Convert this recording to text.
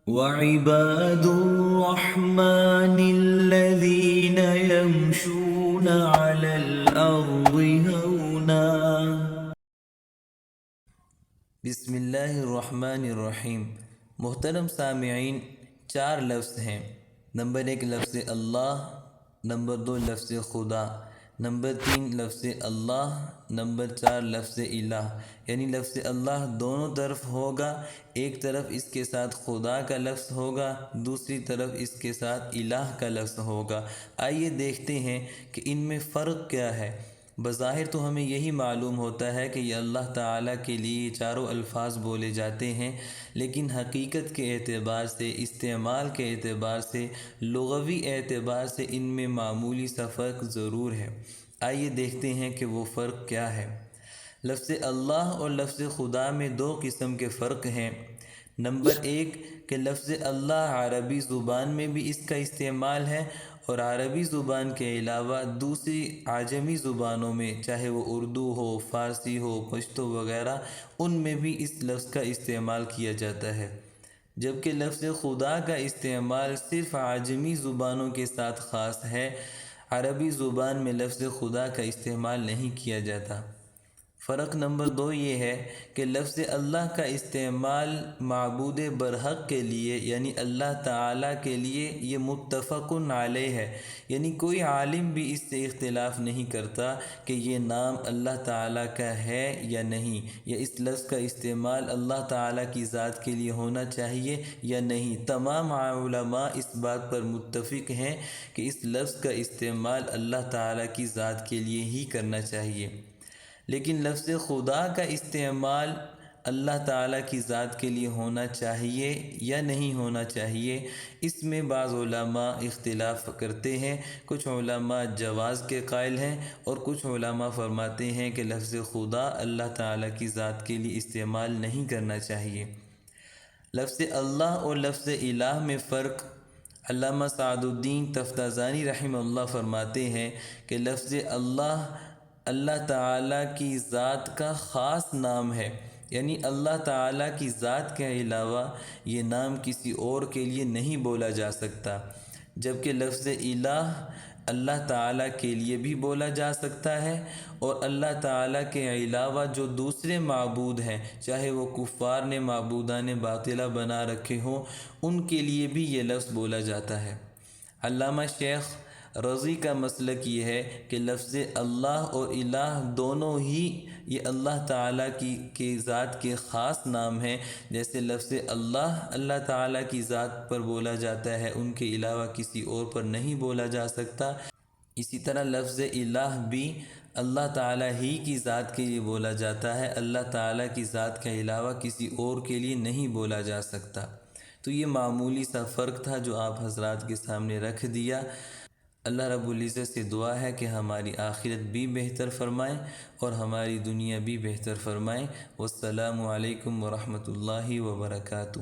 وعباد الرحمن الذين يمشون على الأرض هونا. بسم اللہ الرحمن الرحیم۔ محترم سامعین، 4 لفظ ہیں۔ نمبر 1 لفظ اللہ، نمبر 2 لفظ خدا، نمبر 3 لفظ اللہ، نمبر 4 لفظ الہ۔ یعنی لفظ اللہ دونوں طرف ہوگا، ایک طرف اس کے ساتھ خدا کا لفظ ہوگا، دوسری طرف اس کے ساتھ الہ کا لفظ ہوگا۔ آئیے دیکھتے ہیں کہ ان میں فرق کیا ہے۔ بظاہر تو ہمیں یہی معلوم ہوتا ہے کہ یہ اللہ تعالیٰ کے لیے یہ چاروں الفاظ بولے جاتے ہیں، لیکن حقیقت کے اعتبار سے، استعمال کے اعتبار سے، لغوی اعتبار سے ان میں معمولی سا فرق ضرور ہے۔ آئیے دیکھتے ہیں کہ وہ فرق کیا ہے۔ لفظ اللہ اور لفظ خدا میں 2 قسم کے فرق ہیں۔ نمبر 1 کہ لفظ اللہ عربی زبان میں بھی اس کا استعمال ہے، اور عربی زبان کے علاوہ دوسری عجمی زبانوں میں، چاہے وہ اردو ہو، فارسی ہو، پشتو وغیرہ، ان میں بھی اس لفظ کا استعمال کیا جاتا ہے۔ جبکہ لفظ خدا کا استعمال صرف عجمی زبانوں کے ساتھ خاص ہے، عربی زبان میں لفظ خدا کا استعمال نہیں کیا جاتا۔ فرق نمبر 2 یہ ہے کہ لفظ اللہ کا استعمال معبود برحق کے لیے، یعنی اللہ تعالیٰ کے لیے، یہ متفق علیہ ہے، یعنی کوئی عالم بھی اس سے اختلاف نہیں کرتا کہ یہ نام اللہ تعالیٰ کا ہے یا نہیں، یا اس لفظ کا استعمال اللہ تعالیٰ کی ذات کے لیے ہونا چاہیے یا نہیں۔ تمام علماء اس بات پر متفق ہیں کہ اس لفظ کا استعمال اللہ تعالیٰ کی ذات کے لیے ہی کرنا چاہیے۔ لیکن لفظ خدا کا استعمال اللہ تعالیٰ کی ذات کے لیے ہونا چاہیے یا نہیں ہونا چاہیے، اس میں بعض علماء اختلاف کرتے ہیں۔ کچھ علماء جواز کے قائل ہیں، اور کچھ علماء فرماتے ہیں کہ لفظ خدا اللہ تعالیٰ کی ذات کے لیے استعمال نہیں کرنا چاہیے۔ لفظ اللہ اور لفظ الہ میں فرق۔ علامہ سعد الدین تفتازانی رحمہ اللہ فرماتے ہیں کہ لفظ اللہ اللہ تعالیٰ کی ذات کا خاص نام ہے، یعنی اللہ تعالیٰ کی ذات کے علاوہ یہ نام کسی اور کے لیے نہیں بولا جا سکتا۔ جبکہ لفظ الہ اللہ تعالیٰ کے لیے بھی بولا جا سکتا ہے، اور اللہ تعالیٰ کے علاوہ جو دوسرے معبود ہیں، چاہے وہ کفار نے معبودان باطلہ بنا رکھے ہوں، ان کے لیے بھی یہ لفظ بولا جاتا ہے۔ علامہ شیخ رضی کا مسلک یہ ہے کہ لفظ اللہ اور الہ دونوں ہی یہ اللہ تعالیٰ کی ذات کے خاص نام ہیں۔ جیسے لفظ اللہ اللہ تعالیٰ کی ذات پر بولا جاتا ہے، ان کے علاوہ کسی اور پر نہیں بولا جا سکتا، اسی طرح لفظ الہ بھی اللہ تعالیٰ ہی کی ذات کے لیے بولا جاتا ہے، اللہ تعالیٰ کی ذات کے علاوہ کسی اور کے لیے نہیں بولا جا سکتا۔ تو یہ معمولی سا فرق تھا جو آپ حضرات کے سامنے رکھ دیا۔ اللہ رب العزت سے دعا ہے کہ ہماری آخرت بھی بہتر فرمائیں اور ہماری دنیا بھی بہتر فرمائیں۔ والسلام علیکم ورحمۃ اللہ وبرکاتہ۔